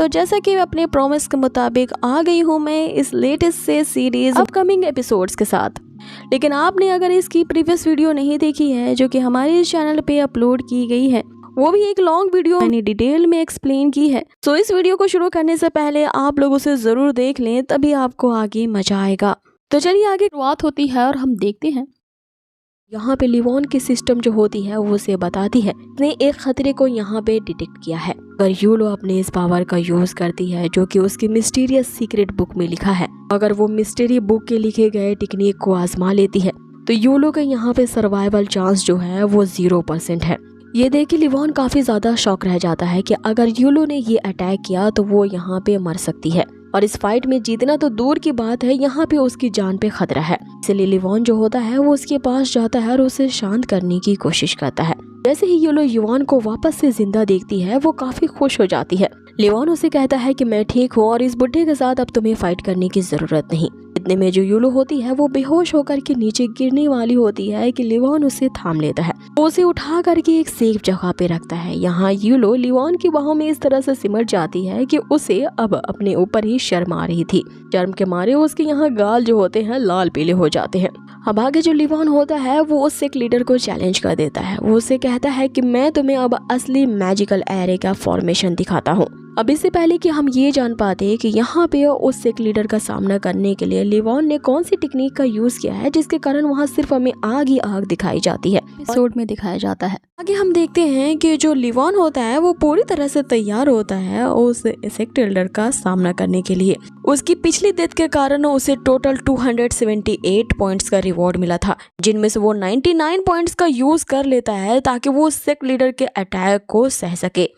तो जैसा कि अपने प्रॉमिस के मुताबिक आ गई हूँ मैं इस लेटेस्ट से सीरीज अपकमिंग एपिसोड्स के साथ। लेकिन आपने अगर इसकी प्रीवियस वीडियो नहीं देखी है जो कि हमारे इस चैनल पे अपलोड की गई है, वो भी एक लॉन्ग वीडियो मैंने डिटेल में एक्सप्लेन की है, तो इस वीडियो को शुरू करने से पहले आप लोग उसे जरूर देख लें, तभी आपको आगे मजा आएगा। तो चलिए आगे शुरुआत होती है और हम देखते हैं। यहाँ पे लिवॉन की सिस्टम जो होती है वो उसे बताती है उसने एक खतरे को यहाँ पे डिटेक्ट किया है। अगर यूलो अपने इस पावर का यूज करती है जो कि उसकी मिस्टीरियस सीक्रेट बुक में लिखा है, अगर वो मिस्टीरी बुक के लिखे गए टेक्निक को आजमा लेती है तो यूलो का यहाँ पे सर्वाइवल चांस जो है वो 0% है। ये देख के लिवॉन काफी ज्यादा शॉक रह जाता है कि अगर यूलो ने ये अटैक किया तो वो यहाँ पे मर सकती है और इस फाइट में जीतना तो दूर की बात है, यहाँ पे उसकी जान पे खतरा है। इसलिए लिवॉन जो होता है वो उसके पास जाता है और उसे शांत करने की कोशिश करता है। जैसे ही यूलो युवान को वापस से जिंदा देखती है वो काफी खुश हो जाती है। लिवॉन उसे कहता है कि मैं ठीक हूँ और इस बुढ़े के साथ अब तुम्हें फाइट करने की जरूरत नहीं। इतने में जो यूलो होती है वो बेहोश होकर के नीचे गिरने वाली होती है कि लिवॉन उसे थाम लेता है, वो उसे उठा करके एक सेफ जगह पे रखता है। यहाँ यूलो लिवॉन की बाहों में इस तरह से सिमट जाती है कि उसे अब अपने ऊपर ही शर्म आ रही थी। शर्म के मारे उसके यहाँ गाल जो होते हैं लाल पीले हो जाते हैं। अब आगे जो लिवॉन होता है वो उस सिक लीडर को चैलेंज कर देता है। वो उसे कहता है कि मैं तुम्हें अब असली मैजिकल एरे का फॉर्मेशन दिखाता हूँ। अब इससे पहले कि हम ये जान पाते कि यहाँ पे उस सिक लीडर का सामना करने के लिए लिवॉन ने कौन सी टेक्निक का यूज किया है जिसके कारण वहाँ सिर्फ हमें आग ही आग दिखाई जाती है, एपिसोड में दिखाया जाता है। आगे हम देखते हैं कि जो लिवॉन होता है वो पूरी तरह से तैयार होता है उस सिक लीडर का सामना करने के लिए। उसकी पिछली डेथ के कारण उसे टोटल 278 पॉइंट्स का रिवॉर्ड मिला था, जिनमें से वो 99 पॉइंट्स का यूज कर लेता है ताकि वो सिक लीडर के अटैक को सह सके।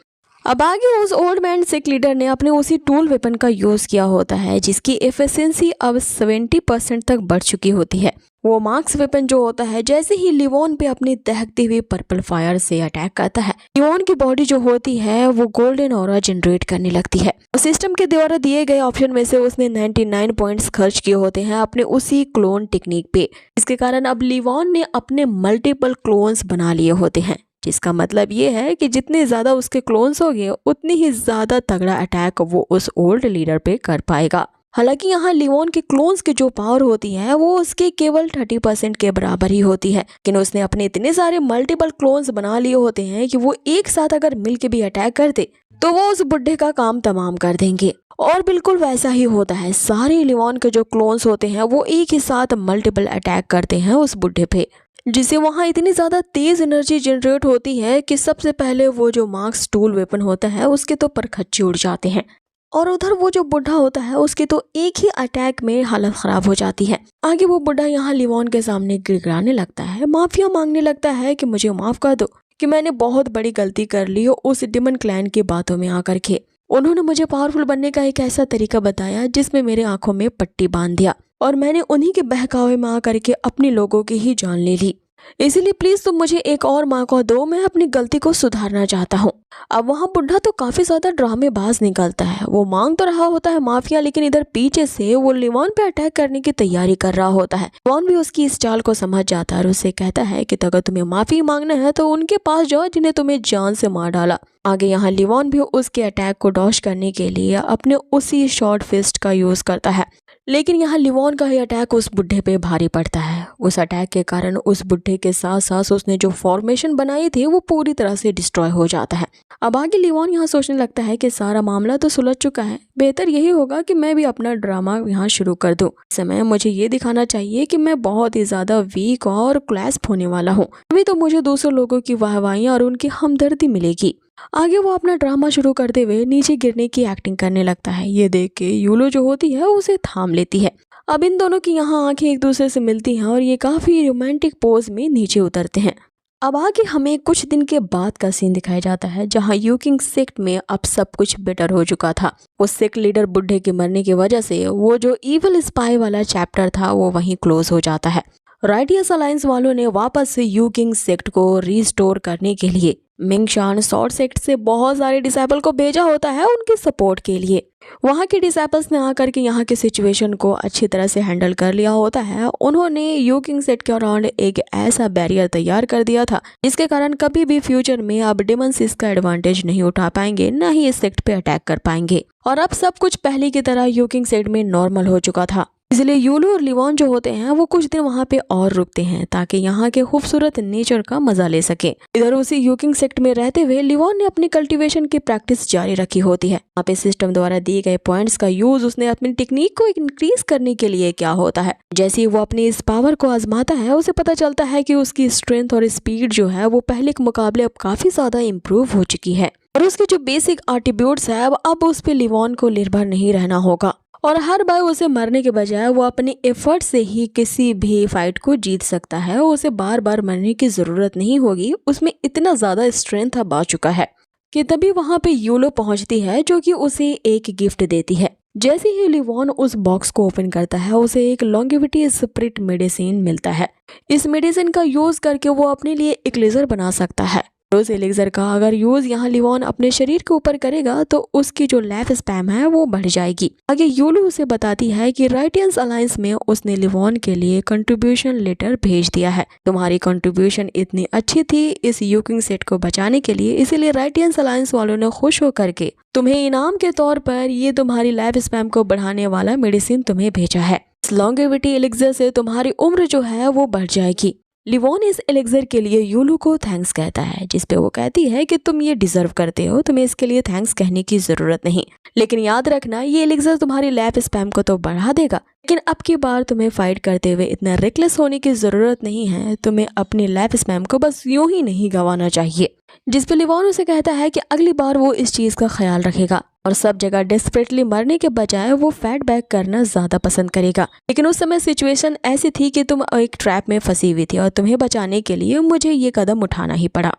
अब आगे उस ओल्ड मैन सिक लीडर ने अपने उसी टूल वेपन का यूज किया होता है जिसकी एफिशिएंसी अब 70% तक बढ़ चुकी होती है। वो मार्क्स वेपन जो होता है जैसे ही लिवॉन पे अपनी दहकती हुई पर्पल फायर से अटैक करता है, लिवॉन की बॉडी जो होती है वो गोल्डन ऑरा जनरेट करने लगती है। सिस्टम के द्वारा दिए गए ऑप्शन में से उसने 99 पॉइंट्स खर्च किए होते हैं अपने उसी क्लोन टेक्निक पे। इसके कारण अब लिवॉन ने अपने मल्टीपल क्लोन्स बना लिए होते हैं, जिसका मतलब ये है कि जितने ज्यादा उसके क्लोन्स होंगे उतनी ही ज्यादा तगड़ा अटैक वो उस ओल्ड लीडर पे कर पाएगा। हालांकि यहाँ लिवॉन के क्लोन्स की जो पावर होती है वो उसके केवल 30% के बराबर ही होती है, लेकिन उसने अपने इतने सारे मल्टीपल क्लोन्स बना लिए होते हैं कि वो एक साथ अगर मिलके भी अटैक करते तो वो उस बुढ़े का काम तमाम कर देंगे। और बिल्कुल वैसा ही होता है, सारे लिवॉन के जो क्लोन्स होते हैं वो एक ही साथ मल्टीपल अटैक करते हैं उस बुढ़े पे, जिससे वहाँ इतनी ज़्यादा तेज़ एनर्जी जनरेट होती है कि सबसे पहले वो जो मार्क्स टूल वेपन होता है उसके तो परखच्चे उड़ जाते हैं और उधर वो जो बुढ़ा होता है उसके तो एक ही अटैक में हालत ख़राब हो जाती है। आगे वो बुढ़ा यहाँ लिवॉन के सामने गिड़गिड़ाने लगता है, माफिया मांगने लगता है कि मुझे माफ़ कर दो कि मैंने बहुत बड़ी गलती कर ली उस डिमन क्लैन की बातों में आकर के। उन्होंने मुझे पावरफुल बनने का एक ऐसा तरीका बताया जिसमें मेरे आंखों में पट्टी बांध दिया और मैंने उन्हीं के बहकावे में आकर के अपने लोगों की ही जान ले ली। इसीलिए प्लीज तुम मुझे एक और मौका दो, मैं अपनी गलती को सुधारना चाहता हूँ। अब वहाँ बुढ़ा तो काफी ज्यादा ड्रामेबाज निकलता है। वो मांग तो रहा होता है माफिया, लेकिन इधर पीछे से वो लिवॉन पे अटैक करने की तैयारी कर रहा होता है। लिवॉन भी उसकी इस चाल को समझ जाता है और उसे कहता है कि अगर तुम्हें माफी मांगना है तो उनके पास जाओ जिन्हें तुम्हें जान से मार डाला। आगे यहाँ लिवॉन भी उसके अटैक को डॉश करने के लिए अपने उसी शॉर्ट फिस्ट का यूज करता है, लेकिन यहाँ लिवॉन का ही अटैक उस बुढ़े पे भारी पड़ता है। उस अटैक के कारण उस बुढ़े के साथ साथ उसने जो फॉर्मेशन बनाई थी वो पूरी तरह से डिस्ट्रॉय हो जाता है। अब आगे लिवॉन यहाँ सोचने लगता है कि सारा मामला तो सुलझ चुका है, बेहतर यही होगा कि मैं भी अपना ड्रामा यहाँ शुरू कर दूं। इस समय मुझे ये दिखाना चाहिए कि मैं बहुत ही ज्यादा वीक और क्लैस्प होने वाला हूँ, अभी तो मुझे दूसरे लोगों की वाहवाही और उनकी हमदर्दी मिलेगी। आगे वो अपना ड्रामा शुरू करते हुए नीचे गिरने की एक्टिंग करने लगता है। ये देख के यूलो जो होती है उसे थाम लेती है। अब इन दोनों की यहाँ आंखें एक दूसरे से मिलती हैं और ये काफी रोमांटिक पोज में नीचे उतरते हैं। अब आगे हमें कुछ दिन के बाद का सीन दिखाया जाता है जहाँ यूकिंग सेक्ट में अब सब कुछ बेटर हो चुका था। उस सेक्ट लीडर बुढ़े के मरने की वजह से वो जो इविल स्पाई वाला चैप्टर था वो वहीं क्लोज हो जाता है। राइटियस अलायंस वालों ने वापस से यूकिंग सेक्ट को रिस्टोर करने के लिए मिंगशान शॉर्ट सेक्ट से बहुत सारे डिसाइपल को भेजा होता है उनके सपोर्ट के लिए। वहाँ के डिसाइपल्स ने आकर के यहाँ के सिचुएशन को अच्छी तरह से हैंडल कर लिया होता है। उन्होंने यू किंग सेट के अराउंड एक ऐसा बैरियर तैयार कर दिया था जिसके कारण कभी भी फ्यूचर में अब डेमंस इसका एडवांटेज नहीं उठा पाएंगे, न ही इस सेक्ट पे अटैक कर पाएंगे। और अब सब कुछ पहले की तरह यू किंग सेट में नॉर्मल हो चुका था, इसलिए यूलो और लिवॉन जो होते हैं वो कुछ दिन वहाँ पे और रुकते हैं ताकि यहाँ के खूबसूरत नेचर का मजा ले सके। इधर उसी यू किंग सेक्ट में रहते हुए लिवॉन ने अपनी कल्टीवेशन की प्रैक्टिस जारी रखी होती है। यहाँ पे सिस्टम द्वारा दिए गए पॉइंट्स का यूज उसने अपनी टेक्निक को इंक्रीज करने के लिए किया होता है। जैसे ही वो अपनी इस पावर को आजमाता है उसे पता चलता है कि उसकी स्ट्रेंथ और स्पीड जो है वो पहले के मुकाबले अब काफी ज्यादा इम्प्रूव हो चुकी है और उसके जो बेसिक एट्रीब्यूट्स है अब उस पे लिवॉन को निर्भर नहीं रहना होगा और हर बार उसे मरने के बजाय वो अपनी एफर्ट से ही किसी भी फाइट को जीत सकता है। उसे बार बार मरने की जरूरत नहीं होगी, उसमें इतना ज्यादा स्ट्रेंथ अब आ चुका है कि तभी वहां पे यूलो पहुंचती है जो कि उसे एक गिफ्ट देती है। जैसे ही लिवॉन उस बॉक्स को ओपन करता है उसे एक लॉन्गेविटी स्प्रिट मेडिसिन मिलता है। इस मेडिसिन का यूज करके वो अपने लिए एक लेजर बना सकता है। उस एलिक्सर का अगर यूज यहाँ लिवॉन अपने शरीर के ऊपर करेगा तो उसकी जो लाइफ स्पैम है वो बढ़ जाएगी। आगे यूलो उसे बताती है कि राइटियंस अलायंस में उसने लिवॉन के लिए कंट्रीब्यूशन लेटर भेज दिया है। तुम्हारी कंट्रीब्यूशन इतनी अच्छी थी इस यू किंग सेट को बचाने के लिए, इसीलिए राइटियंस अलायंस वालों ने खुश होकर के तुम्हें इनाम के तौर पर ये तुम्हारी लाइफ स्पैम को बढ़ाने वाला मेडिसिन तुम्हें भेजा है। इस लॉन्गेविटी एलिक्सर से तुम्हारी उम्र जो है वो बढ़ जाएगी। लिवॉन इस एलिक्सर के लिए यूलो को थैंक्स कहता है, जिसपे वो कहती है कि तुम ये डिजर्व करते हो, तुम्हें इसके लिए थैंक्स कहने की जरूरत नहीं, लेकिन याद रखना ये एलिक्सर तुम्हारी लाइफ स्पैम को तो बढ़ा देगा, लेकिन अब की बार तुम्हें फाइट करते हुए इतना रिकलेस होने की जरूरत नहीं है, तुम्हें अपनी लाइफ स्पैम को बस यूं ही नहीं गंवाना चाहिए। जिसपे लिवॉन उसे कहता है कि अगली बार वो इस चीज का ख्याल रखेगा और सब जगह डेस्परेटली मरने के बजाय वो फैट बैक करना ज्यादा पसंद करेगा। लेकिन उस समय सिचुएशन ऐसी थी कि तुम एक ट्रैप में फंसी हुई थी और तुम्हें बचाने के लिए मुझे ये कदम उठाना ही पड़ा।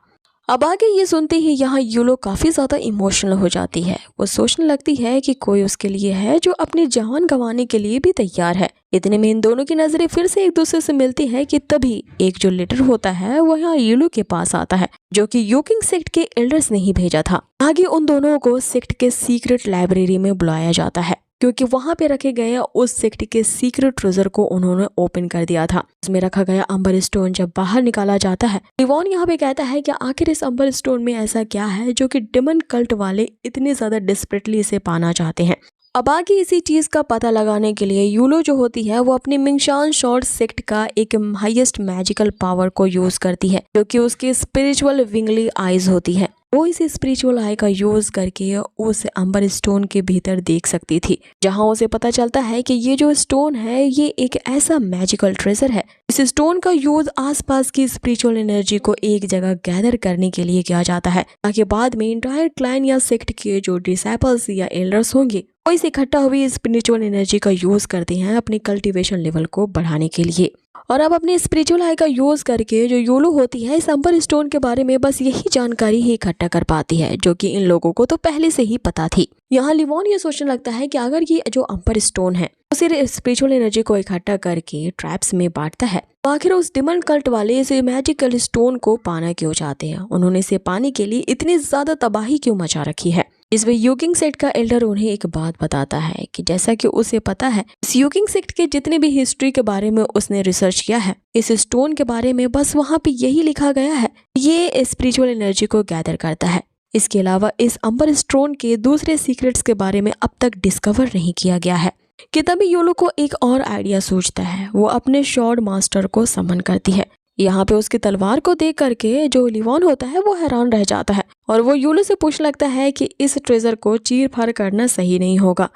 अब आगे ये सुनते ही यहाँ यूलो काफी ज्यादा इमोशनल हो जाती है। वो सोचने लगती है कि कोई उसके लिए है जो अपनी जान गंवाने के लिए भी तैयार है। इतने में इन दोनों की नजरें फिर से एक दूसरे से मिलती है कि तभी एक जो लेटर होता है वो यहाँ यूलो के पास आता है जो कि यू किंग सेक्ट के एल्डर्स ने ही भेजा था। आगे उन दोनों को सेक्ट के सीक्रेट लाइब्रेरी में बुलाया जाता है क्योंकि वहां पे रखे गए उस सेक्ट के सीक्रेट ट्रेजर को उन्होंने ओपन कर दिया था। उसमें रखा गया अंबर स्टोन जब बाहर निकाला जाता है, लिवॉन यहाँ पे कहता है कि आखिर इस अंबर स्टोन में ऐसा क्या है जो कि डेमन कल्ट वाले इतने ज्यादा डेस्परेटली इसे पाना चाहते हैं। अब आगे इसी चीज का पता लगाने के लिए यूलो जो होती है वो अपनी मिंगशान शॉर्ट सेक्ट का एक हाईएस्ट मैजिकल पावर को यूज करती है जो कि उसकी स्पिरिचुअल विंगली आईज होती है। वो इस स्पिरिचुअल आई का यूज करके उस अंबर स्टोन के भीतर देख सकती थी, जहां उसे पता चलता है कि ये जो स्टोन है ये एक ऐसा मैजिकल ट्रेजर है। इस स्टोन का यूज आसपास की स्पिरिचुअल एनर्जी को एक जगह गैदर करने के लिए किया जाता है ताकि बाद में इंटायर क्लैन या सेक्ट के जो डिसाइपल्स या एल्डर्स होंगे वो इस इकट्ठा हुई स्पिरिचुअल एनर्जी का यूज करते हैं अपनी कल्टीवेशन लेवल को बढ़ाने के लिए। और अब अपने स्पिरिचुअल आई का यूज करके जो यूलो होती है इस अंबर स्टोन के बारे में बस यही जानकारी ही इकट्ठा कर पाती है जो कि इन लोगों को तो पहले से ही पता थी। यहाँ लिवॉन ये सोचने लगता है कि अगर ये जो अंबर स्टोन है उसे स्पिरिचुअल एनर्जी को इकट्ठा करके ट्रैप्स में बांटता है तो आखिर उस डिमन कल्ट वाले इस मैजिकल स्टोन को पाना क्यों चाहते हैं, उन्होंने इसे पाने के लिए इतनी ज्यादा तबाही क्यों मचा रखी है। इसमें यू किंग सेक्ट का एल्डर उन्हें एक बात बताता है कि जैसा कि उसे पता है इस यू किंग सेक्ट के जितने भी हिस्ट्री के बारे में उसने रिसर्च किया है इस स्टोन के बारे में बस वहां पे यही लिखा गया है ये स्पिरिचुअल एनर्जी को गैदर करता है। इसके अलावा इस अंबर स्टोन के दूसरे सीक्रेट्स के बारे में अब तक डिस्कवर नहीं किया गया है कि तभी यूलो को एक और आइडिया सूझता है। वो अपने शॉर्ड मास्टर को समन करती है। यहाँ पे उसकी तलवार को देख करके जो लिवॉन होता है वो हैरान रह जाता है और वो यूलो से पूछने लगता है कि इस ट्रेजर को चीर फाड़ करना सही नहीं होगा।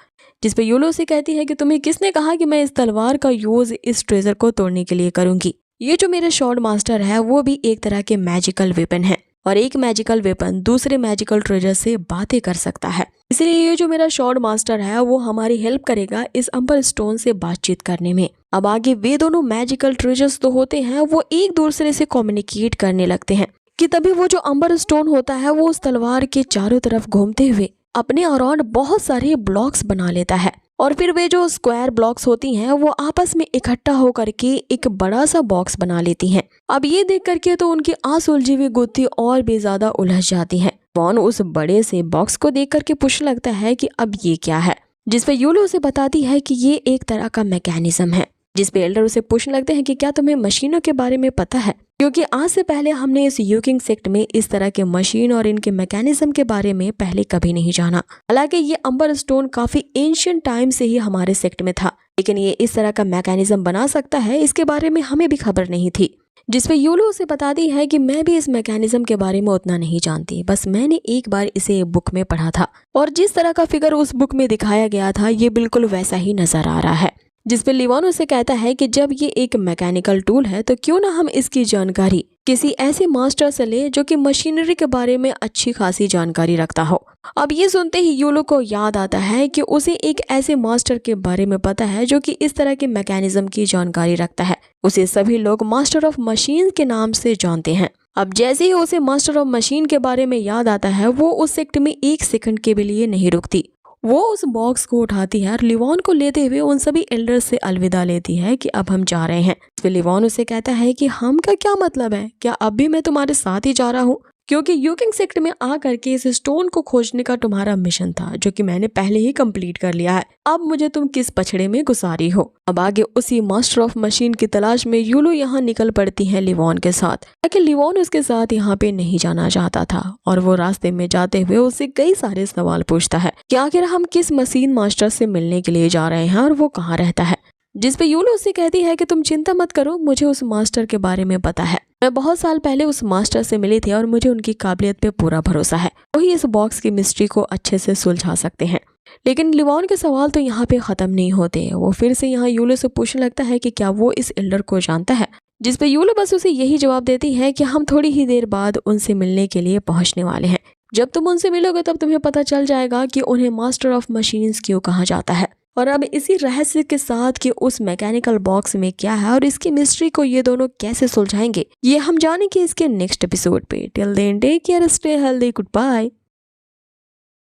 जिसपे यूलो से कहती है कि तुम्हें किसने कहा कि मैं इस तलवार का यूज इस ट्रेजर को तोड़ने के लिए करूंगी। ये जो मेरे शॉर्ड मास्टर है वो भी एक तरह के मैजिकल वेपन है और एक मैजिकल वेपन दूसरे मैजिकल ट्रेजर से बातें कर सकता है, इसलिए ये जो मेरा शॉर्ड मास्टर है वो हमारी हेल्प करेगा इस अंबर स्टोन से बातचीत करने में। अब आगे वे दोनों मैजिकल ट्रेजर्स तो होते हैं वो एक दूसरे से कम्युनिकेट करने लगते हैं कि तभी वो जो अंबर स्टोन होता है वो उस तलवार के चारों तरफ घूमते हुए अपने अराउंड बहुत सारे ब्लॉक्स बना लेता है और फिर वे जो स्क्वायर ब्लॉक्स होती हैं वो आपस में इकट्ठा होकर के एक बड़ा सा बॉक्स बना लेती हैं। अब ये देख करके तो उनकी सुलझी हुई गुत्थी और भी ज्यादा उलझ जाती है। वॉन उस बड़े से बॉक्स को देख करके पूछने लगता है कि अब ये क्या है, जिसपे यूलो उसे बताती है कि ये एक तरह का मैकेनिज्म है। जिसपे एल्डर उसे पूछने लगते हैं कि क्या तुम्हें मशीनों के बारे में पता है, क्योंकि आज से पहले हमने इस यूकिंग सेक्ट में इस तरह के मशीन और इनके मैकेनिज्म के बारे में पहले कभी नहीं जाना। हालांकि ये अम्बर स्टोन काफी एंशिएंट टाइम से ही हमारे सेक्ट में था, लेकिन ये इस तरह का मैकेनिज्म बना सकता है इसके बारे में हमें भी खबर नहीं थी। जिसपे यूलो उसे बताती है कि मैं भी इस मैकेनिज्म के बारे में उतना नहीं जानती, बस मैंने एक बार इसे बुक में पढ़ा था और जिस तरह का फिगर उस बुक में दिखाया गया था ये बिल्कुल वैसा ही नजर आ रहा है। जिसपे लिवान उसे कहता है कि जब ये एक मैकेनिकल टूल है तो क्यों ना हम इसकी जानकारी किसी ऐसे मास्टर से ले जो कि मशीनरी के बारे में अच्छी खासी जानकारी रखता हो। अब ये सुनते ही यूलो को याद आता है कि उसे एक ऐसे मास्टर के बारे में पता है जो कि इस तरह के मैकेनिज्म की जानकारी रखता है। उसे सभी लोग मास्टर ऑफ मशीन के नाम से जानते हैं। अब जैसे ही उसे मास्टर ऑफ मशीन के बारे में याद आता है वो उस सेक्ट में एक सेकंड के भी लिए नहीं रुकती। वो उस बॉक्स को उठाती है और लिवान को लेते हुए उन सभी एल्डर्स से अलविदा लेती है कि अब हम जा रहे हैं। फिर लिवान उसे कहता है कि हम का क्या मतलब है, क्या अब भी मैं तुम्हारे साथ ही जा रहा हूँ, क्योंकि यूकिंग सेक्ट में आ करके इस स्टोन को खोजने का तुम्हारा मिशन था जो कि मैंने पहले ही कंप्लीट कर लिया है। अब मुझे तुम किस पछड़े में घुसा रही हो। अब आगे उसी मास्टर ऑफ मशीन की तलाश में यूलो यहाँ निकल पड़ती है लिवान के साथ, लेकिन लिवान उसके साथ यहाँ पे नहीं जाना चाहता था और वो रास्ते में जाते हुए उससे कई सारे सवाल पूछता है कि आखिर हम किस मशीन मास्टर से मिलने के लिए जा रहे हैं और वो कहाँ रहता है। जिसपे यूलो उससे कहती है कि तुम चिंता मत करो, मुझे उस मास्टर के बारे में पता है। मैं बहुत साल पहले उस मास्टर से मिली थी और मुझे उनकी काबिलियत पे पूरा भरोसा है। वही इस बॉक्स की मिस्ट्री को अच्छे से सुलझा सकते हैं। लेकिन लिवान के सवाल तो यहाँ पे खत्म नहीं होते। वो फिर से यहाँ यूलो से पूछने लगता है कि क्या वो इस एल्डर को जानता है। जिसपे यूलो बस उसे यही जवाब देती है कि हम थोड़ी ही देर बाद उनसे मिलने के लिए पहुंचने वाले हैं। जब तुम उनसे मिलोगे तब तुम्हें पता चल जाएगा कि उन्हें मास्टर ऑफ मशीन्स क्यों कहा जाता है। और अब इसी रहस्य के साथ कि उस मैकेनिकल बॉक्स में क्या है और इसकी मिस्ट्री को ये दोनों कैसे सुलझाएंगे, ये हम जानेंगे इसके नेक्स्ट एपिसोड पे। Till then take care, stay healthy, good bye.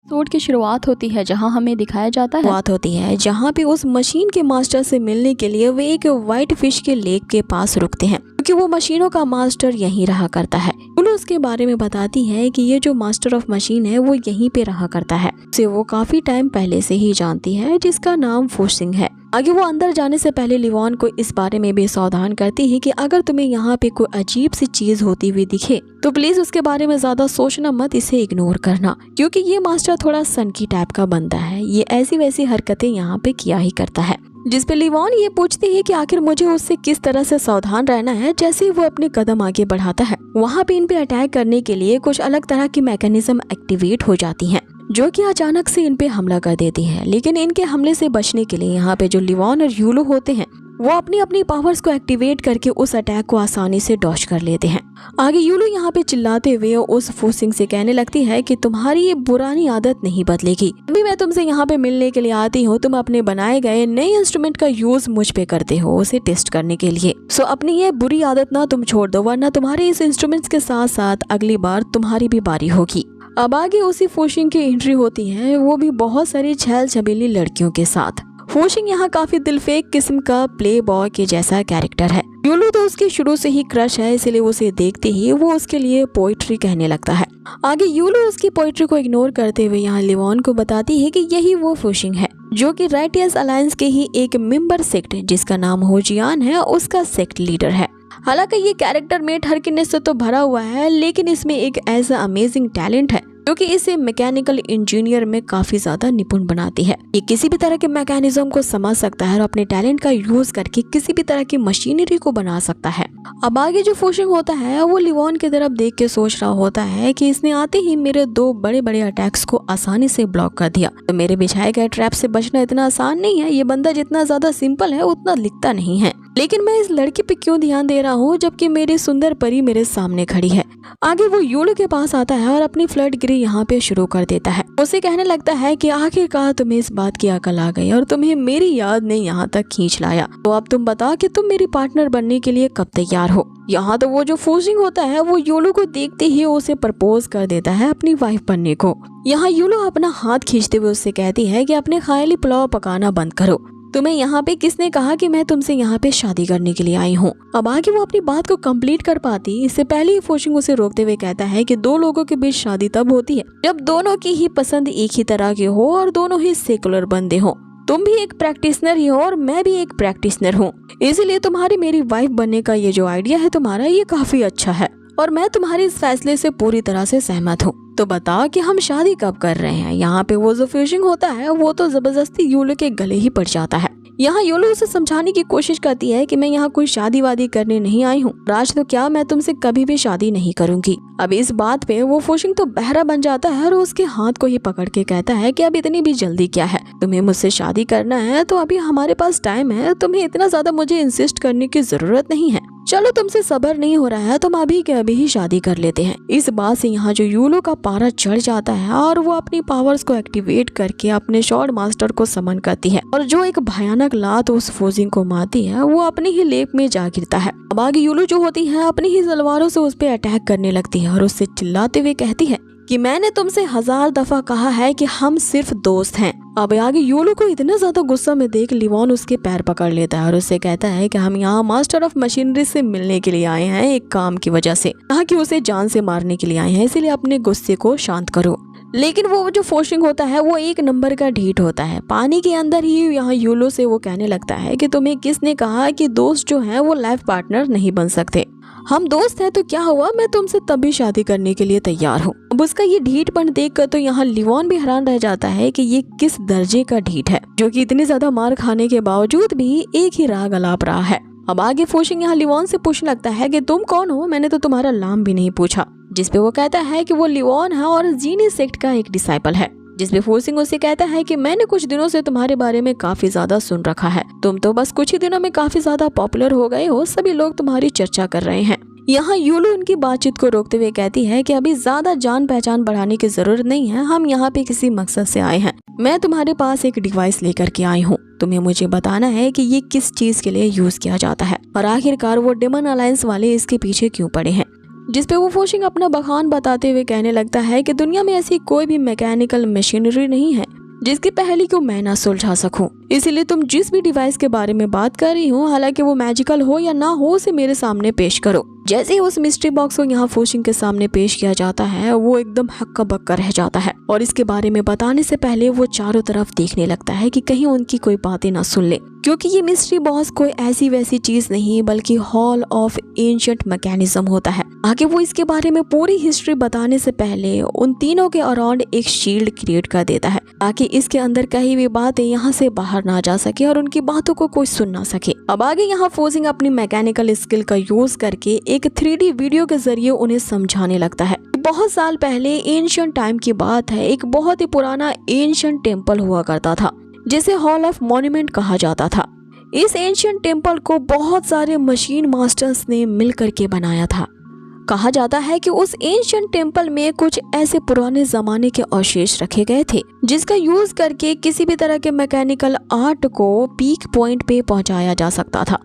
एपिसोड की शुरुआत होती है जहां हमें दिखाया जाता है बात होती है जहां पे उस मशीन के मास्टर से मिलने के लिए वे एक व्हाइट फिश के लेक के पास रुकते हैं, क्योंकि वो मशीनों का मास्टर यहीं रहा करता है। यूलो उसके बारे में बताती है कि ये जो मास्टर ऑफ मशीन है वो यहीं पे रहा करता है। उसे वो काफी टाइम पहले से ही जानती है, जिसका नाम फोर्सिंग है। आगे वो अंदर जाने से पहले लिवान को इस बारे में भी सावधान करती है कि अगर तुम्हें यहाँ पे कोई अजीब सी चीज होती हुई दिखे तो प्लीज उसके बारे में ज्यादा सोचना मत, इसे इग्नोर करना, क्योंकि ये मास्टर थोड़ा सनकी टाइप का बंदा है। ये ऐसी वैसी हरकतें यहाँ पे किया ही करता है। जिसपे लिवान ये पूछती है कि आखिर मुझे उससे किस तरह से सावधान रहना है। जैसे ही वो अपने कदम आगे बढ़ाता है वहाँ पे इन पे अटैक करने के लिए कुछ अलग तरह की मैकेनिज्म एक्टिवेट हो जाती हैं, जो कि अचानक से इन पे हमला कर देती है। लेकिन इनके हमले से बचने के लिए यहाँ पे जो लिवान और यूलो होते हैं वो अपनी अपनी पावर्स को एक्टिवेट करके उस अटैक को आसानी से डॉज कर लेते हैं। आगे यूलो यहाँ पे चिल्लाते हुए उस फोर्सिंग से कहने लगती है कि तुम्हारी ये पुरानी आदत नहीं बदलेगी। अभी मैं तुमसे यहाँ पे मिलने के लिए आती हूँ, तुम अपने बनाए गए नए इंस्ट्रूमेंट का यूज मुझ पे करते हो उसे टेस्ट करने के लिए। सो अपनी ये बुरी आदत ना तुम छोड़ दो, वरना तुम्हारे इस इंस्ट्रूमेंट्स के साथ साथ अगली बार तुम्हारी भी बारी होगी। अब आगे उसी फोर्सिंग की एंट्री होती है, वो भी बहुत सारी छैल छबीली लड़कियों के साथ। फोर्सिंग यहाँ काफी दिलफेक किस्म का प्ले बॉय के जैसा कैरेक्टर है। यूलो तो उसकी शुरू से ही क्रश है, इसलिए उसे देखते ही वो उसके लिए पोइट्री कहने लगता है। आगे यूलो उसकी पोइट्री को इग्नोर करते हुए यहाँ लिवान को बताती है कि यही वो फोर्सिंग है जो कि राइटियस अलायंस के ही एक मेंबर सेक्ट जिसका नाम होजियान है उसका सेक्ट लीडर है। हालांकि ये कैरेक्टर में ठरकीनेस से तो भरा हुआ है, लेकिन इसमें एक ऐसा अमेजिंग टैलेंट है जो कि इसे मैकेनिकल इंजीनियर में काफी ज्यादा निपुण बनाती है। ये किसी भी तरह के मैकेनिज्म को समझ सकता है और अपने टैलेंट का यूज करके किसी भी तरह की मशीनरी को बना सकता है। अब आगे जो फोर्सिंग होता है वो लिवान की तरफ देख के सोच रहा होता है कि इसने आते ही मेरे 2 बड़े बड़े अटैक्स को आसानी से ब्लॉक कर दिया, तो मेरे बिछाए गए ट्रैप से बचना इतना आसान नहीं है। ये बंदा जितना ज्यादा सिंपल है उतना लिखता नहीं है। लेकिन मैं इस लड़की पे क्यों ध्यान दे रहा हूँ जबकि मेरी सुंदर परी मेरे सामने खड़ी है। आगे वो यूलो के पास आता है और अपनी फ्लर्टगिरी यहाँ पे शुरू कर देता है। उसे कहने लगता है कि आखिरकार तुम्हें इस बात की अकल आ गई और तुम्हें मेरी याद ने यहाँ तक खींच लाया, तो अब तुम बता कि तुम मेरी पार्टनर बनने के लिए कब तैयार हो। यहाँ तो वो जो फोर्सिंग होता है वो यूलो को देखते ही उसे प्रपोज कर देता है अपनी वाइफ बनने को। यहाँ यूलो अपना हाथ खींचते हुए उससे कहती है कि अपने ख्याली पुलाव पकाना बंद करो। तुम्हें यहाँ पे किसने कहा कि मैं तुमसे यहाँ पे शादी करने के लिए आई हूँ। अब आगे वो अपनी बात को कंप्लीट कर पाती इससे पहले ही फोर्सिंग उसे रोकते हुए कहता है कि दो लोगों के बीच शादी तब होती है जब दोनों की ही पसंद एक ही तरह की हो और दोनों ही सेकुलर बंदे हो। तुम भी एक प्रैक्टिशनर ही हो और मैं भी एक प्रैक्टिशनर हूँ, इसीलिए तुम्हारी मेरी वाइफ बनने का ये जो आइडिया है तुम्हारा ये काफी अच्छा है और मैं तुम्हारे इस फैसले से पूरी तरह से सहमत हूँ। तो बता कि हम शादी कब कर रहे हैं। यहाँ पे वो जो फ्यूजिंग होता है वो तो जबरदस्ती यूलो के गले ही पड़ जाता है। यहाँ यूलो उसे समझाने की कोशिश करती है कि मैं यहाँ कोई शादी वादी करने नहीं आई हूँ, राज तो क्या मैं तुमसे कभी भी शादी नहीं करूंगी। अब इस बात पे वो फोशिंग तो बहरा बन जाता है और उसके हाथ को ही पकड़ के कहता है कि अब इतनी भी जल्दी क्या है, तुम्हें मुझसे शादी करना है तो अभी हमारे पास टाइम है, तुम्हें इतना ज्यादा मुझे इंसिस्ट करने की जरूरत नहीं है। चलो तुमसे सब्र नहीं हो रहा है, तुम अभी के अभी ही शादी कर लेते हैं। इस बात से यहाँ जो यूलो का पारा चढ़ जाता है और वो अपनी पावर्स को एक्टिवेट करके अपने शॉर्ट मास्टर को समन करती है और जो एक भयानक लात उस फोजिंग को मारती है वो अपने ही लेप में जा गिरता है। अब आगे यूलो जो होती है अपनी ही तलवारों से उस पर अटैक करने लगती है और उससे चिल्लाते हुए कहती है कि मैंने तुमसे 1000 दफा कहा है कि हम सिर्फ दोस्त हैं। अब आगे यूलो को इतना ज्यादा गुस्सा में देख लिवॉन उसके पैर पकड़ लेता है और उससे कहता है कि हम यहाँ मास्टर ऑफ मशीनरी से मिलने के लिए आए हैं एक काम की वजह से, कहा कि उसे जान से मारने के लिए आए हैं, इसीलिए अपने गुस्से को शांत करो। लेकिन वो जो फोर्सिंग होता है वो एक नंबर का ढीठ होता है। पानी के अंदर ही यहाँ यूलो से वो कहने लगता है कि तुम्हें किसने कहा कि दोस्त जो हैं वो लाइफ पार्टनर नहीं बन सकते। हम दोस्त हैं तो क्या हुआ, मैं तुमसे तभी शादी करने के लिए तैयार हूँ। अब उसका ये ढीठपन देखकर तो यहाँ लिवॉन भी हैरान रह जाता है कि ये किस दर्जे का ढीठ है जो कि इतनी ज्यादा मार खाने के बावजूद भी एक ही राग अलाप रहा है। अब आगे फोर्सिंग यहाँ लिवॉन से पूछने लगता है कि तुम कौन हो, मैंने तो तुम्हारा नाम भी नहीं पूछा। जिसपे वो कहता है कि वो लिवॉन है और जीनी सेक्ट का एक डिसाइपल है। जिसपे फोर्सिंग उसे कहता है कि मैंने कुछ दिनों से तुम्हारे बारे में काफी ज्यादा सुन रखा है, तुम तो बस कुछ ही दिनों में काफी ज्यादा पॉपुलर हो गए हो, सभी लोग तुम्हारी चर्चा कर रहे हैं। यहाँ यूलो उनकी बातचीत को रोकते हुए कहती है कि अभी ज्यादा जान पहचान बढ़ाने की जरूरत नहीं है, हम यहाँ पे किसी मकसद से आए हैं। मैं तुम्हारे पास एक डिवाइस लेकर के आई हूँ, तुम्हें मुझे बताना है कि ये किस चीज के लिए यूज किया जाता है और आखिरकार वो डेमन अलायंस वाले इसके पीछे क्यों पड़े हैं। जिसपे वो फोर्सिंग अपना बखान बताते हुए कहने लगता है कि दुनिया में ऐसी कोई भी मैकेनिकल मशीनरी नहीं है जिसकी पहेली को मैं ना सुलझा सकूं, इसीलिए तुम जिस भी डिवाइस के बारे में बात कर रही हो, हालांकि वो मैजिकल हो या ना हो, उसे मेरे सामने पेश करो। जैसे ही उस मिस्ट्री बॉक्स को यहाँ फोर्सिंग के सामने पेश किया जाता है वो एकदम हक्का बक्का रह जाता है और इसके बारे में बताने से पहले वो चारों तरफ देखने लगता है कि कहीं उनकी कोई बातें ना सुन ले, क्योंकि ये मिस्ट्री बॉक्स कोई ऐसी वैसी चीज नहीं बल्कि हॉल ऑफ एंशिएंट मैकेनिज्म होता है। आगे वो इसके बारे में पूरी हिस्ट्री बताने से पहले उन तीनों के अराउंड एक शील्ड क्रिएट कर देता है ताकि इसके अंदर कहीं भी बातें यहाँ से बाहर ना जा सके और उनकी बातों को कोई सुन ना सके। अब आगे यहाँ फोर्सिंग अपनी मैकेनिकल स्किल का यूज करके एक 3D वीडियो के जरिए उन्हें समझाने लगता है। बहुत साल पहले एंशिएंट टाइम की बात है, एक बहुत ही पुराना एंशिएंट टेम्पल हुआ करता था जिसे हॉल ऑफ मॉन्यूमेंट कहा जाता था। इस एंशिएंट टेम्पल को बहुत सारे मशीन मास्टर्स ने मिल करके बनाया था। कहा जाता है कि उस एंशिएंट टेम्पल में कुछ ऐसे पुराने जमाने के अवशेष रखे गए थे जिसका यूज करके किसी भी तरह के मैकेनिकल आर्ट को पीक पॉइंट पे पहुंचाया जा सकता था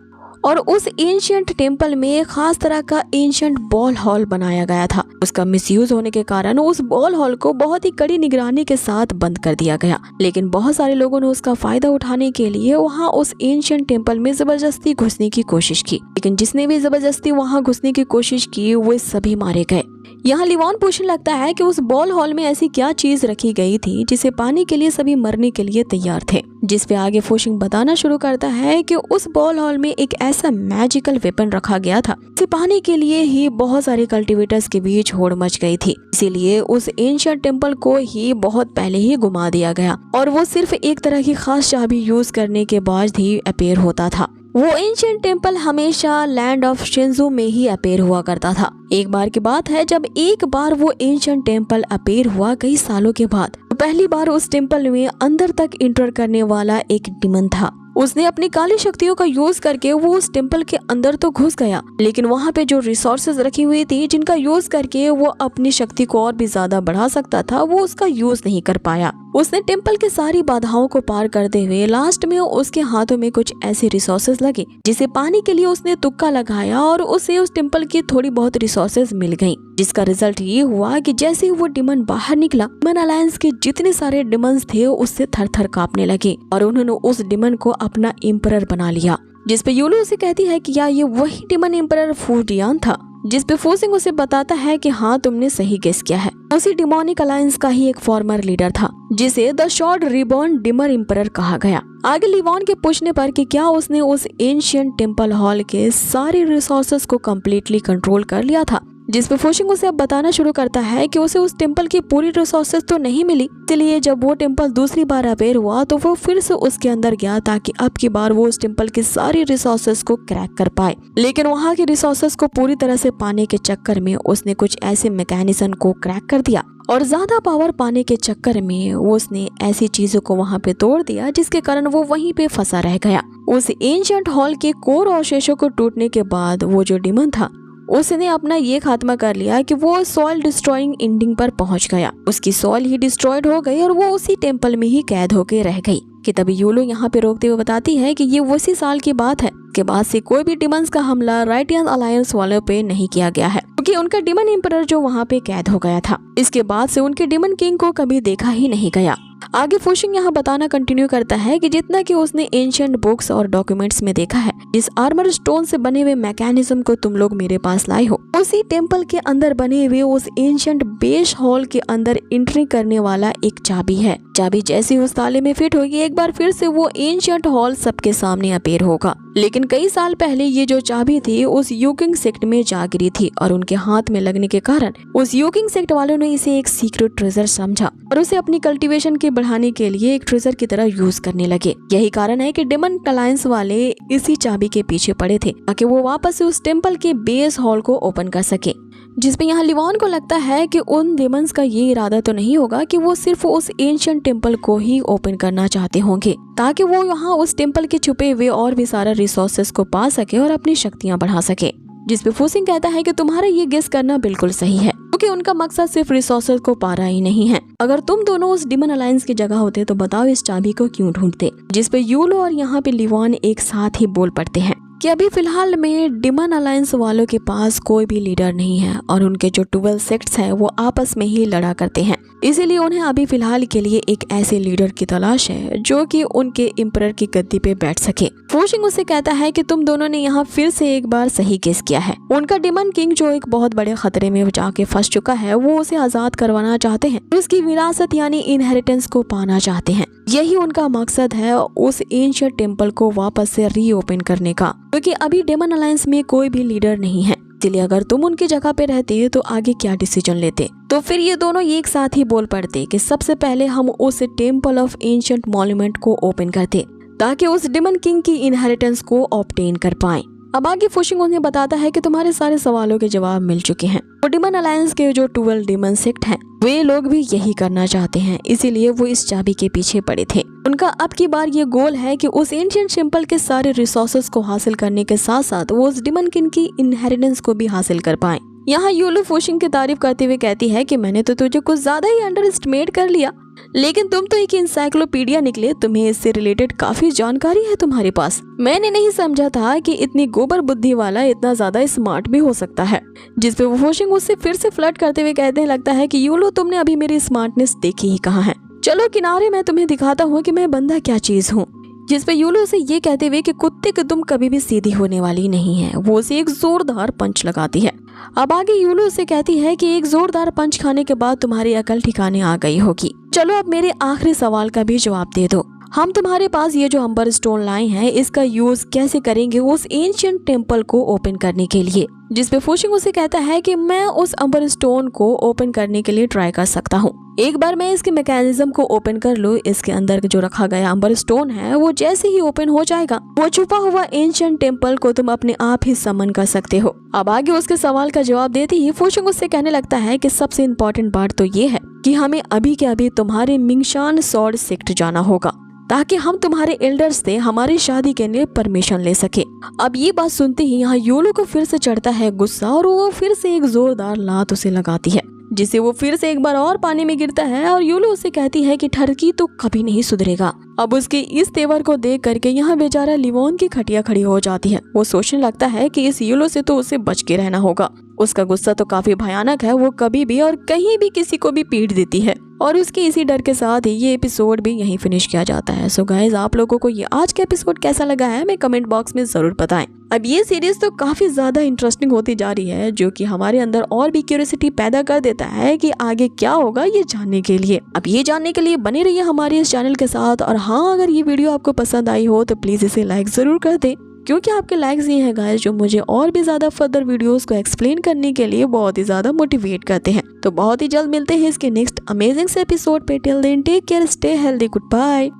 और उस एंशिएंट टेम्पल में खास तरह का एंशिएंट बॉल हॉल बनाया गया था। उसका मिसयूज होने के कारण उस बॉल हॉल को बहुत ही कड़ी निगरानी के साथ बंद कर दिया गया, लेकिन बहुत सारे लोगों ने उसका फायदा उठाने के लिए वहां उस एंशिएंट टेम्पल में जबरदस्ती घुसने की कोशिश की, लेकिन जिसने भी जबरदस्ती वहां घुसने की कोशिश की वो सभी मारे गए। यहाँ लिवॉन पूछने लगता है कि उस बॉल हॉल में ऐसी क्या चीज रखी गई थी जिसे पाने के लिए सभी मरने के लिए तैयार थे। जिस पे आगे फोर्सिंग बताना शुरू करता है कि उस बॉल हॉल में एक ऐसा मैजिकल वेपन रखा गया था जिसे पाने के लिए ही बहुत सारे कल्टिवेटर्स के बीच होड़ मच गई थी, इसीलिए उस एंशिएंट टेम्पल को ही बहुत पहले ही घुमा दिया गया और वो सिर्फ एक तरह की खास चाबी यूज करने के बाद ही अपीयर होता था। वो एंशिएंट टेम्पल हमेशा लैंड ऑफ शिंजू में ही अपीयर हुआ करता था। एक बार की बात है जब एक बार वो एंशिएंट टेम्पल अपीयर हुआ कई सालों के बाद, तो पहली बार उस टेम्पल में अंदर तक इंटर करने वाला एक डिमन था उसने अपनी काली शक्तियों का यूज करके वो उस टेम्पल के अंदर तो घुस गया, लेकिन वहाँ पे जो रिसोर्सेज रखी हुई थी जिनका यूज करके वो अपनी शक्ति को और भी ज्यादा बढ़ा सकता था, वो उसका यूज नहीं कर पाया। उसने टेम्पल की सारी बाधाओं को पार करते हुए लास्ट में उसके हाथों में कुछ ऐसे रिसोर्सेज लगे जिसे पाने के लिए उसने तुक्का लगाया और उसे उस टेम्पल की थोड़ी बहुत रिसोर्सेज मिल गयी, जिसका रिजल्ट ये हुआ कि जैसे ही वो डिमन बाहर निकला, डिमन अलायंस के जितने सारे डिमंस थे उससे थर थर कांपने लगे और उन्होंने उस डिमन को अपना एम्परर बना लिया। जिसपे यूलू उसे कहती है कि क्या ये वही डिमन एम्परर फूडियान था, जिसपे फोसिंग उसे बताता है कि हाँ तुमने सही गेस किया है। उसी डिमोनिक अलायंस का ही एक फॉर्मर लीडर था जिसे the short reborn dimmer emperor कहा गया। आगे लिवॉन के पूछने पर कि क्या उसने उस एंशिएंट टेम्पल हॉल के सारे रिसोर्सेज को कम्प्लीटली कंट्रोल कर लिया था, जिसपे फोशिंग उसे अब बताना शुरू करता है कि उसे उस टेम्पल की पूरी रिसोर्सेज तो नहीं मिली, इसलिए जब वो टेम्पल दूसरी बार अवेयर हुआ तो वो फिर से उसके अंदर गया ताकि अब की बार वो उस टेम्पल की सारी रिसोर्सेज को क्रैक कर पाए। लेकिन वहाँ की रिसोर्सेज को पूरी तरह से पाने के चक्कर में उसने कुछ ऐसे मैकेनिज्म को क्रैक कर दिया और ज्यादा पावर पाने के चक्कर में उसने ऐसी चीजों को वहाँ पे तोड़ दिया जिसके कारण वो वहीं पे फंसा रह गया। उस एंशिएंट हॉल के कोर अवशेषों को टूटने के बाद वो जो डिमन था उसने अपना ये खात्मा कर लिया कि वो सॉइल डिस्ट्रॉइंग एंडिंग पर पहुंच गया। उसकी सॉइल ही डिस्ट्रॉयड हो गई और वो उसी टेम्पल में ही कैद होके रह गई। कि तभी यूलो यहाँ पे रोकते हुए बताती है कि ये उसी साल की बात है। के बाद से कोई भी डिमंस का हमला राइटियन अलायंस वालों पे नहीं किया गया है क्योंकि उनका डिमन एम्परर जो वहाँ पे कैद हो गया था, इसके बाद से उनके डिमन किंग को कभी देखा ही नहीं गया। आगे फोशिंग यहाँ बताना कंटिन्यू करता है कि जितना कि उसने एंशिएंट बुक्स और डॉक्यूमेंट्स में देखा है, जिस आर्मर स्टोन से बने हुए मैकेनिज्म को तुम लोग मेरे पास लाए हो, उसी टेम्पल के अंदर बने हुए उस एंशिएंट बेस हॉल के अंदर एंट्री करने वाला एक चाबी है। चाबी जैसे उस ताले में फिट होगी, एक बार फिर से वो एंशिएंट हॉल सबके सामने अपीयर होगा। लेकिन कई साल पहले ये जो चाबी थी उस यूकिंग सेक्ट में जा गिरी थी और उनके हाथ में लगने के कारण उस यूकिंग सेक्ट वालों ने इसे एक सीक्रेट ट्रेजर समझा और उसे अपनी कल्टीवेशन के बढ़ाने के लिए एक ट्रेजर की तरह यूज करने लगे। यही कारण है कि डिमन अलायंस वाले इसी चाबी के पीछे पड़े थे ताकि वो वापस से उस टेम्पल के बेस हॉल को ओपन कर सके। जिसपे यहाँ लिवॉन को लगता है कि उन डिमंस का ये इरादा तो नहीं होगा कि वो सिर्फ उस एंशिएंट टेम्पल को ही ओपन करना चाहते होंगे ताकि वो यहाँ उस टेम्पल के छुपे हुए और भी सारा रिसोर्सेस को पा सके और अपनी शक्तियाँ बढ़ा सके। जिसपे फोसिंग कहता है कि तुम्हारा ये गेस करना बिल्कुल सही है क्योंकि उनका मकसद सिर्फ रिसोर्सेज को पाना ही नहीं है। अगर तुम दोनों उस डिमन अलायंस की जगह होते तो बताओ इस चाबी को क्यों ढूंढते। जिसपे यूलो और यहाँ पे लिवॉन एक साथ ही बोल पड़ते हैं कि अभी फिलहाल में डिमन अलायंस वालों के पास कोई भी लीडर नहीं है और उनके जो 12 सेक्ट्स हैं वो आपस में ही लड़ा करते हैं, इसीलिए उन्हें अभी फिलहाल के लिए एक ऐसे लीडर की तलाश है जो कि उनके एम्परर की गद्दी पे बैठ सके। फोशिंग उसे कहता है कि तुम दोनों ने यहाँ फिर से एक बार सही गेस किया है। उनका डिमन किंग जो एक बहुत बड़े खतरे में जाके फंस चुका है, वो उसे आजाद करवाना चाहते हैं, उसकी विरासत यानी इनहेरिटेंस को पाना चाहते हैं। यही उनका मकसद है उस एंशिएंट टेम्पल को वापस से रीओपन करने का, क्योंकि अभी डिमन अलायंस में कोई भी लीडर नहीं है। इसलिए अगर तुम उनकी जगह पे रहते तो आगे क्या डिसीजन लेते। तो फिर ये दोनों एक साथ ही बोल पड़ते कि सबसे पहले हम उस टेम्पल ऑफ एंशिएंट मॉन्यूमेंट को ओपन करते ताकि उस डिमन किंग की इनहेरिटेंस को ऑब्टेन कर पाएं। अब आगे फोशिंग उन्हें बताता है कि तुम्हारे सारे सवालों के जवाब मिल चुके हैं। वो डिमन अलायंस के जो 12 डिमन सेक्ट हैं, वे लोग भी यही करना चाहते हैं, इसीलिए वो इस चाबी के पीछे पड़े थे। उनका अब की बार ये गोल है कि उस एंशिएंट टेम्पल के सारे रिसोर्सेज को हासिल करने के साथ साथ वो उस डिमन किंग की इनहेरिटेंस को भी हासिल कर पाएं। यहाँ यूलू फोशिंग की तारीफ करते हुए कहती है कि मैंने तो तुझे कुछ ज्यादा ही अंडर एस्टिमेट कर लिया, लेकिन तुम तो एक इंसाइक्लोपीडिया निकले, तुम्हें इससे रिलेटेड काफी जानकारी है तुम्हारे पास। मैंने नहीं समझा था कि इतनी गोबर बुद्धि वाला इतना ज्यादा स्मार्ट भी हो सकता है। जिसपे वो फोशिंग उससे फिर से फ्लर्ट करते हुए कहने लगता है कि यूलो तुमने अभी मेरी स्मार्टनेस देखी ही कहाँ है, चलो किनारे मैं तुम्हें दिखाता हूँ कि मैं बंदा क्या चीज हूँ। जिसपे यूलो से ये कहते हुए कि कुत्ते की तुम कभी भी सीधी होने वाली नहीं है, वो उसे एक जोरदार पंच लगाती है। अब आगे यूलो से कहती है कि एक जोरदार पंच खाने के बाद तुम्हारी अकल ठिकाने आ गई होगी। चलो अब मेरे आखिरी सवाल का भी जवाब दे दो। हम तुम्हारे पास ये जो अम्बर स्टोन लाए हैं, इसका यूज कैसे करेंगे उस एंशिएंट टेम्पल को ओपन करने के लिए। जिसपे फोशिंग उसे कहता है कि मैं उस अम्बर स्टोन को ओपन करने के लिए ट्राई कर सकता हूँ। एक बार मैं इसके मैकेनिज्म को ओपन कर लूँ, इसके अंदर जो रखा गया अम्बर स्टोन है वो जैसे ही ओपन हो जाएगा, वो छुपा हुआ एंशिएंट टेम्पल को तुम अपने आप ही समन कर सकते हो। अब आगे उसके सवाल का जवाब देती ही फोशिंग उससे कहने लगता है कि सबसे इम्पोर्टेंट बात तो ये है कि हमें अभी के अभी तुम्हारे मिंगशान सॉर्ड सेक्ट जाना होगा। ताकि हम तुम्हारे एल्डर्स से हमारी शादी के लिए परमिशन ले सके। अब ये बात सुनते ही यहाँ योलो को फिर से चढ़ता है गुस्सा और वो फिर से एक जोरदार लात उसे लगाती है, जिससे वो फिर से एक बार और पानी में गिरता है और योलो उसे कहती है कि ठरकी तो कभी नहीं सुधरेगा। अब उसके इस तेवर को देख करके यहाँ बेचारा लिवोन की खटिया खड़ी हो जाती है। वो सोचने लगता है कि इस योलो से तो उसे बच के रहना होगा। उसका गुस्सा तो काफी भयानक है, वो कभी भी और कहीं भी किसी को भी पीट देती है। और उसके इसी डर के साथ ही ये एपिसोड भी यहीं फिनिश किया जाता है। सो गाइस, आप लोगों को ये आज का एपिसोड कैसा लगा है हमें कमेंट बॉक्स में जरूर बताएं। अब ये सीरीज तो काफी ज्यादा इंटरेस्टिंग होती जा रही है, जो कि हमारे अंदर और भी क्यूरियोसिटी पैदा कर देता है कि आगे क्या होगा ये जानने के लिए। अब ये जानने के लिए बने रहिए हमारे इस चैनल के साथ। और हाँ, अगर ये वीडियो आपको पसंद आई हो तो प्लीज इसे लाइक जरूर कर दें, क्योंकि आपके लाइक्स ही हैं गाइस जो मुझे और भी ज्यादा फर्दर वीडियोस को एक्सप्लेन करने के लिए बहुत ही ज्यादा मोटिवेट करते हैं। तो बहुत ही जल्द मिलते हैं इसके नेक्स्ट अमेजिंग से एपिसोड पे। Till then take care, stay healthy, good bye.